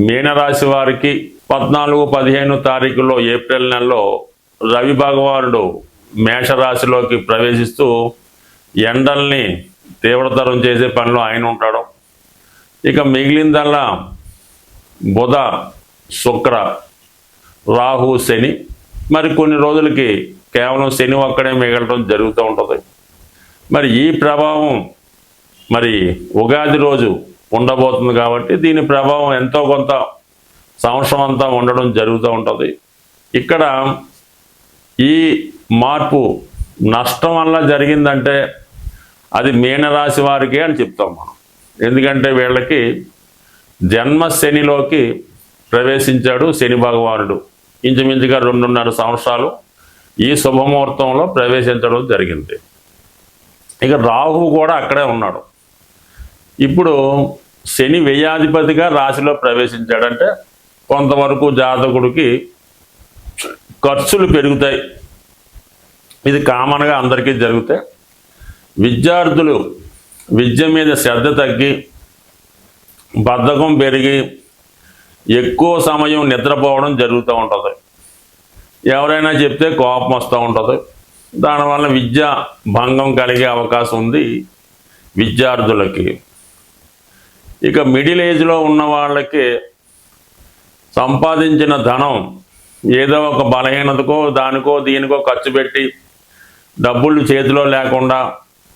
మీనరాశి వారికి 14-15 తారీఖులో ఏప్రిల్ నెలలో రవి భగవానుడు మేషరాశిలోకి ప్రవేశిస్తూ ఎండల్ని తీవ్రతరం చేసే పనిలో ఆయన ఉంటాడు. ఇక మిగిలిందల్లా బుధ, శుక్ర, రాహు, శని, మరి కొన్ని రోజులకి కేవలం శని ఒక్కడే మిగలడం జరుగుతూ ఉంటుంది. మరి ఈ ప్రభావం మరి ఉగాది రోజు ఉండబోతుంది కాబట్టి దీని ప్రభావం ఎంతో కొంత సంవత్సరం అంతా ఉండడం జరుగుతూ ఉంటుంది. ఇక్కడ ఈ మార్పు నష్టం వల్ల జరిగిందంటే అది మీనరాశి వారికే అని చెప్తాం మనం. ఎందుకంటే వీళ్ళకి జన్మ శనిలోకి ప్రవేశించాడు శని భగవానుడు. ఇంచుమించుగా 2.5 సంవత్సరాలు ఈ శుభముహూర్తంలో ప్రవేశించడం జరిగింది. ఇక రాహు కూడా అక్కడే ఉన్నాడు. ఇప్పుడు శని వ్యయాధిపతిగా రాశిలో ప్రవేశించాడంటే కొంతవరకు జాతకుడికి ఖర్చులు పెరుగుతాయి. ఇది కామన్గా అందరికీ జరుగుతాయి. విద్యార్థులు విద్య మీద శ్రద్ధ తగ్గి బద్ధకం పెరిగి ఎక్కువ సమయం నిద్రపోవడం జరుగుతూ ఉంటుంది. ఎవరైనా చెప్తే కోపం వస్తూ ఉంటుంది. దానివల్ల విద్య భంగం కలిగే అవకాశం ఉంది విద్యార్థులకి. ఇక మిడిల్ ఏజ్లో ఉన్న వాళ్ళకి సంపాదించిన ధనం ఏదో ఒక బలహీనతకో దానికో దీనికో ఖర్చు పెట్టి డబ్బులు చేతిలో లేకుండా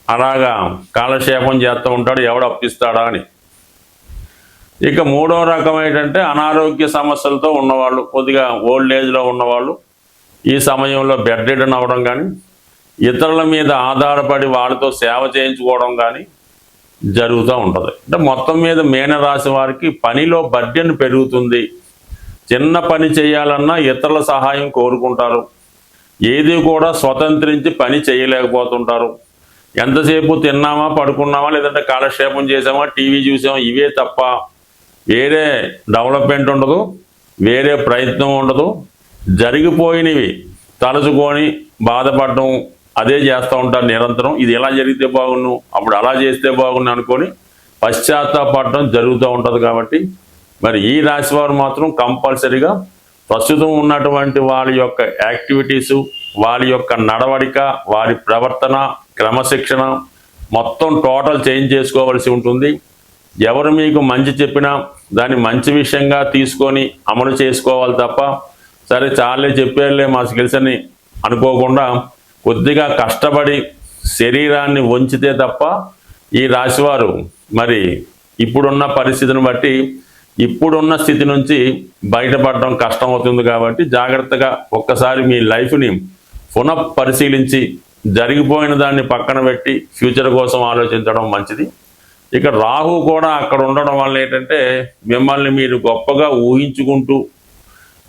అలాగా కాలక్షేపం చేస్తూ ఉంటాడు, ఎవడు అప్పిస్తాడా అని. ఇక మూడో రకం ఏంటంటే అనారోగ్య సమస్యలతో ఉన్నవాళ్ళు, కొద్దిగా ఓల్డ్ ఏజ్లో ఉన్నవాళ్ళు ఈ సమయంలో బెడ్ రిడన్ అవ్వడం కానీ ఇతరుల మీద ఆధారపడి వాళ్ళతో సేవ చేయించుకోవడం కానీ జరుగుతూ ఉంటుంది. అంటే మొత్తం మీద మీనరాశి వారికి పనిలో బర్డెన్ పెరుగుతుంది. చిన్న పని చేయాలన్నా ఇతరుల సహాయం కోరుకుంటారు. ఏది కూడా స్వతంత్రించి పని చేయలేకపోతుంటారు. ఎంతసేపు తిన్నామా, పడుకున్నామా, లేదంటే కాలక్షేపం చేసామా, టీవీ చూసామా, ఇవే తప్ప వేరే డెవలప్మెంట్ ఉండదు, వేరే ప్రయత్నం ఉండదు. జరిగిపోయినవి తలుచుకొని బాధపడడం అదే చేస్తూ ఉంటారు నిరంతరం. ఇది ఎలా జరిగితే బాగుండు, అప్పుడు అలా చేస్తే బాగుండు అనుకొని పశ్చాత్తాపడడం జరుగుతూ ఉంటుంది. కాబట్టి మరి ఈ రాశి వారు మాత్రం కంపల్సరీగా ప్రస్తుతం ఉన్నటువంటి వారి యొక్క యాక్టివిటీసు, వారి యొక్క నడవడిక, వారి ప్రవర్తన, క్రమశిక్షణ మొత్తం టోటల్ చేంజ్ చేసుకోవాల్సి ఉంటుంది. ఎవరు మీకు మంచి చెప్పినా దాన్ని మంచి విషయంగా తీసుకొని అమలు చేసుకోవాలి తప్ప సరే చాలే చెప్పేళ్ళే మా స్కిల్స్ అని అనుకోకుండా కొద్దిగా కష్టపడి శరీరాన్ని వంచితే తప్ప ఈ రాశివారు మరి ఇప్పుడున్న పరిస్థితిని బట్టి ఇప్పుడున్న స్థితి నుంచి బయటపడడం కష్టం అవుతుంది. కాబట్టి జాగ్రత్తగా ఒక్కసారి మీ లైఫ్ని పునః పరిశీలించి జరిగిపోయిన దాన్ని పక్కన పెట్టి ఫ్యూచర్ కోసం ఆలోచించడం మంచిది. ఇక రాహు కూడా అక్కడ ఉండడం వల్ల ఏంటంటే మిమ్మల్ని మీరు గొప్పగా ఊహించుకుంటూ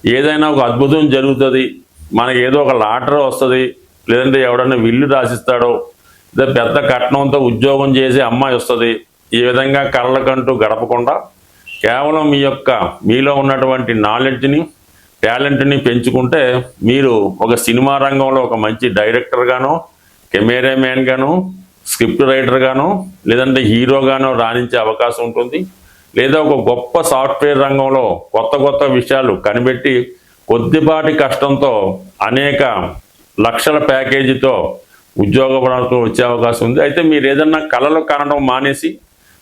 ఏదైనా ఒక అద్భుతం జరుగుతుంది, మనకి ఏదో ఒక లాటరీ వస్తుంది, లేదంటే ఎవడన్నా విల్లు రాసిస్తాడో, లేదా పెద్ద కట్నంతో ఉద్యోగం చేసే అమ్మాయి వస్తుంది, ఈ విధంగా కళ్ళకంటూ గడపకుండా కేవలం మీలో ఉన్నటువంటి నాలెడ్జ్ని, టాలెంట్ని పెంచుకుంటే మీరు ఒక సినిమా రంగంలో ఒక మంచి డైరెక్టర్గానో, కెమెరామ్యాన్ గానో, స్క్రిప్ట్ రైటర్ గానో, లేదంటే హీరోగానో రాణించే అవకాశం ఉంటుంది. లేదా ఒక గొప్ప సాఫ్ట్వేర్ రంగంలో కొత్త విషయాలు కనిపెట్టి కొద్దిపాటి కష్టంతో అనేక లక్షల ప్యాకేజీతో ఉద్యోగపడాలకు వచ్చే అవకాశం ఉంది. అయితే మీరు ఏదన్నా కళలు కనడం మానేసి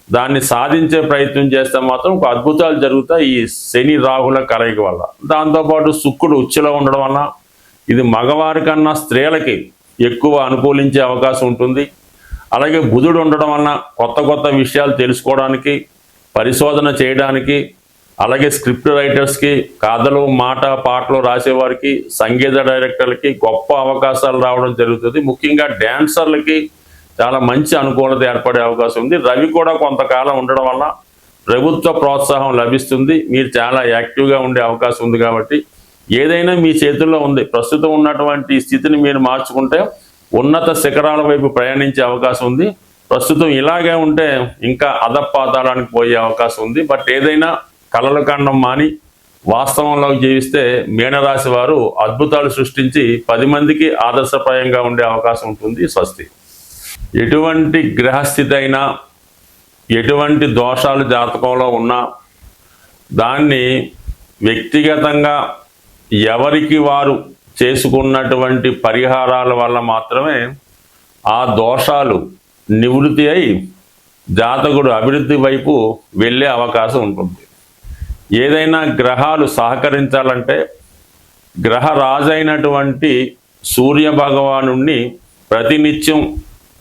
దాన్ని సాధించే ప్రయత్నం చేస్తే మాత్రం ఒక అద్భుతాలు జరుగుతాయి ఈ శని రాహుల కలయిక వల్ల. దాంతోపాటు శుక్రుడు ఉచ్చులో ఉండడం వల్ల ఇది మగవారి కన్నా స్త్రీలకి ఎక్కువ అనుకూలించే అవకాశం ఉంటుంది. అలాగే బుధుడు ఉండడం వలన కొత్త విషయాలు తెలుసుకోవడానికి, పరిశోధన చేయడానికి, అలాగే స్క్రిప్ట్ రైటర్స్కి, కథలు, పాటలు రాసేవారికి, సంగీత డైరెక్టర్లకి గొప్ప అవకాశాలు రావడం జరుగుతుంది. ముఖ్యంగా డ్యాన్సర్లకి చాలా మంచి అనుకూలత ఏర్పడే అవకాశం ఉంది. రవి కూడా కొంతకాలం ఉండడం వల్ల ప్రభుత్వ ప్రోత్సాహం లభిస్తుంది. మీరు చాలా యాక్టివ్గా ఉండే అవకాశం ఉంది. కాబట్టి ఏదైనా మీ చేతుల్లో ఉంది. ప్రస్తుతం ఉన్నటువంటి స్థితిని మీరు మార్చుకుంటే ఉన్నత శిఖరాల వైపు ప్రయాణించే అవకాశం ఉంది. ప్రస్తుతం ఇలాగే ఉంటే ఇంకా అధపాతాళానికి పోయే అవకాశం ఉంది. బట్ ఏదైనా కలలు కండం మాని వాస్తవంలోకి జీవిస్తే మీనరాశి వారు అద్భుతాలు సృష్టించి 10 మందికి ఆదర్శప్రాయంగా ఉండే అవకాశం ఉంటుంది. స్వస్తి. ఎటువంటి గ్రహస్థితి అయినా, ఎటువంటి దోషాలు జాతకంలో ఉన్నా దాన్ని వ్యక్తిగతంగా ఎవరికి వారు చేసుకున్నటువంటి పరిహారాల వల్ల మాత్రమే ఆ దోషాలు నివృత్తి అయి జాతకుడు అభివృద్ధి వైపు వెళ్ళే అవకాశం ఉంటుంది. ఏదైనా గ్రహాలు సహకరించాలంటే గ్రహరాజైనటువంటి సూర్య భగవానుణ్ణి ప్రతినిత్యం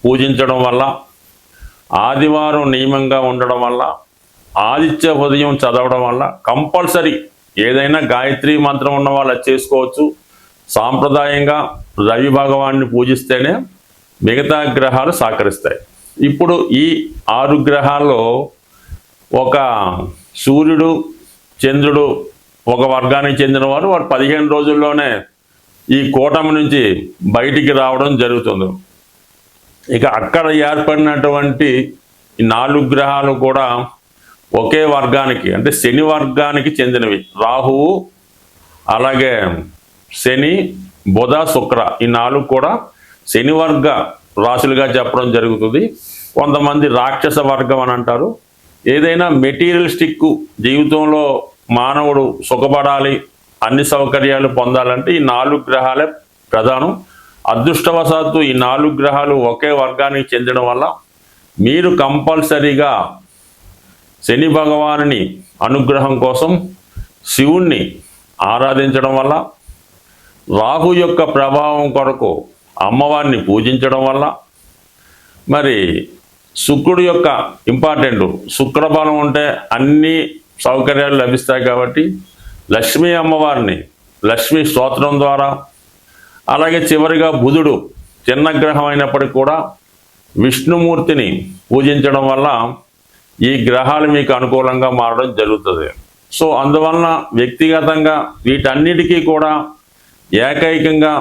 పూజించడం వల్ల, ఆదివారం నియమంగా ఉండడం వల్ల, ఆదిత్య ఉదయం చదవడం వల్ల, కంపల్సరీ ఏదైనా గాయత్రి మంత్రం ఉన్న వాళ్ళు చేసుకోవచ్చు. సాంప్రదాయంగా రవి భగవాన్ని పూజిస్తేనే మిగతా గ్రహాలు సహకరిస్తాయి. ఇప్పుడు ఈ 6 గ్రహాల్లో ఒక సూర్యుడు, చంద్రుడు ఒక వర్గానికి చెందిన వారు 15 రోజుల్లోనే ఈ కూటమి నుంచి బయటికి రావడం జరుగుతుంది. ఇక అక్కడ ఏర్పడినటువంటి ఈ 4 గ్రహాలు కూడా ఒకే వర్గానికి, అంటే శని వర్గానికి చెందినవి. రాహువు, అలాగే శని, బుధ, శుక్ర, ఈ 4 కూడా శని వర్గ రాశులుగా చెప్పడం జరుగుతుంది. కొంతమంది రాక్షస వర్గం అని అంటారు. ఏదైనా మెటీరియలిస్టిక్ జీవితంలో మానవుడు సుఖపడాలి, అన్ని సౌకర్యాలు పొందాలంటే ఈ 4 గ్రహాలే ప్రధానం. అదృష్టవశాత్తు ఈ 4 గ్రహాలు ఒకే వర్గానికి చెందడం వల్ల మీరు కంపల్సరీగా శని భగవానుని అనుగ్రహం కోసం శివుణ్ణి ఆరాధించడం వల్ల, రాహు యొక్క ప్రభావం కొరకు అమ్మవారిని పూజించడం వల్ల, మరి శుక్రుడు యొక్క ఇంపార్టెంట్, శుక్రబలం ఉంటే అన్ని సౌకర్యాలు లభిస్తాయి కాబట్టి లక్ష్మీ అమ్మవారిని లక్ష్మీ స్తోత్రం ద్వారా, అలాగే చివరిగా బుధుడు చిన్న గ్రహం అయినప్పటికీ కూడా విష్ణుమూర్తిని పూజించడం వల్ల ఈ గ్రహాలు మీకు అనుకూలంగా మారడం జరుగుతుంది. సో అందువలన వ్యక్తిగతంగా వీటన్నిటికీ కూడా ఏకైకంగా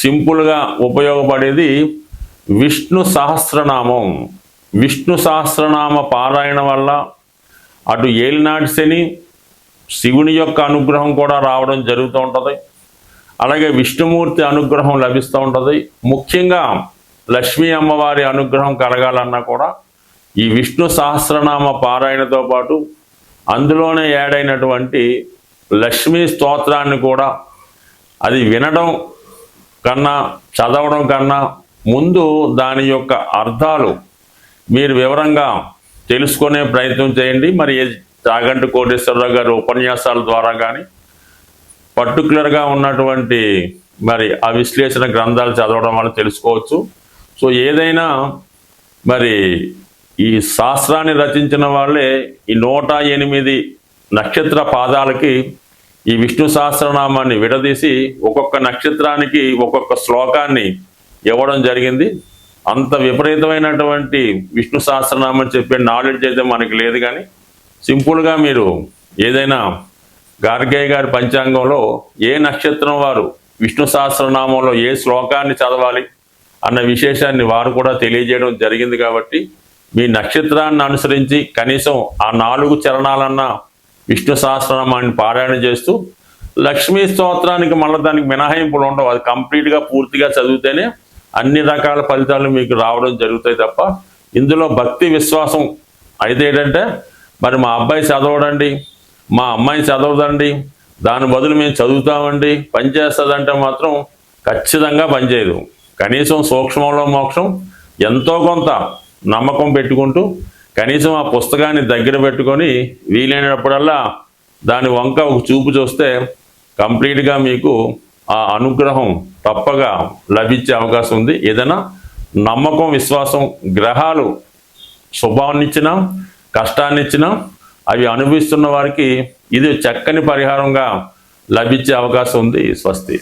సింపుల్గా ఉపయోగపడేది విష్ణు సహస్రనామం. విష్ణు సహస్రనామ పారాయణ వల్ల అటు ఏలినాటి శని, శివుని యొక్క అనుగ్రహం కూడా రావడం జరుగుతూ ఉంటుంది. అలాగే విష్ణుమూర్తి అనుగ్రహం లభిస్తూ ఉంటుంది. ముఖ్యంగా లక్ష్మీ అమ్మవారి అనుగ్రహం కలగాలన్నా కూడా ఈ విష్ణు సహస్రనామ పారాయణతో పాటు అందులోనే యాడైనటువంటి లక్ష్మీ స్తోత్రాన్ని కూడా అది వినడం కన్నా చదవడం కన్నా ముందు దాని యొక్క అర్థాలు మీరు వివరంగా తెలుసుకునే ప్రయత్నం చేయండి. మరి చాగంటి కోటేశ్వరరావు గారి ఉపన్యాసాల ద్వారా కానీ పర్టికులర్గా ఉన్నటువంటి మరి ఆ విశ్లేషణ గ్రంథాలు చదవడం వల్ల తెలుసుకోవచ్చు. సో ఏదైనా మరి ఈ శాస్త్రాన్ని రచించిన వాళ్ళే ఈ 108 నక్షత్ర పాదాలకి ఈ విష్ణు సహస్రనామాన్ని విడదీసి ఒక్కొక్క నక్షత్రానికి ఒక్కొక్క శ్లోకాన్ని ఇవ్వడం జరిగింది. అంత విపరీతమైనటువంటి విష్ణు సహస్రనామం చెప్పే నాలెడ్జ్ అయితే మనకి లేదు. కానీ సింపుల్గా మీరు ఏదైనా గార్గయ్య గారి పంచాంగంలో ఏ నక్షత్రం వారు విష్ణు సహస్రనామంలో ఏ శ్లోకాన్ని చదవాలి అన్న విశేషాన్ని వారు కూడా తెలియజేయడం జరిగింది. కాబట్టి మీ నక్షత్రాన్ని అనుసరించి కనీసం ఆ 4 చరణాలన్నా విష్ణు సహస్రనామాన్ని పారాయణ చేస్తూ లక్ష్మీ స్తోత్రానికి మళ్ళీ దానికి మినహాయింపులు ఉండవు. అది కంప్లీట్గా పూర్తిగా చదివితేనే అన్ని రకాల ఫలితాలు మీకు రావడం జరుగుతాయి తప్ప ఇందులో భక్తి విశ్వాసం అయితే ఏంటంటే మరి మా అబ్బాయి చదవడండి, మా అమ్మాయి చదవదండి, దాని బదులు మేము చదువుతామండి, పనిచేస్తుందంటే మాత్రం ఖచ్చితంగా పనిచేయదు. కనీసం సూక్ష్మంలో మోక్షం ఎంతో కొంత నమ్మకం పెట్టుకుంటూ కనీసం ఆ పుస్తకాన్ని దగ్గర పెట్టుకొని వీలైనప్పుడల్లా దాని వంక ఒక చూపు చూస్తే కంప్లీట్గా మీకు ఆ అనుగ్రహం తప్పగా లభించే అవకాశం ఉంది. ఏదైనా నమ్మకం, విశ్వాసం, గ్రహాలు శుభాన్నిచ్చినా కష్టాన్నిచ్చినా అవి అనుభవిస్తున్న వారికి ఇది చక్కని పరిహారంగా లభించే అవకాశం ఉంది. స్వస్తి.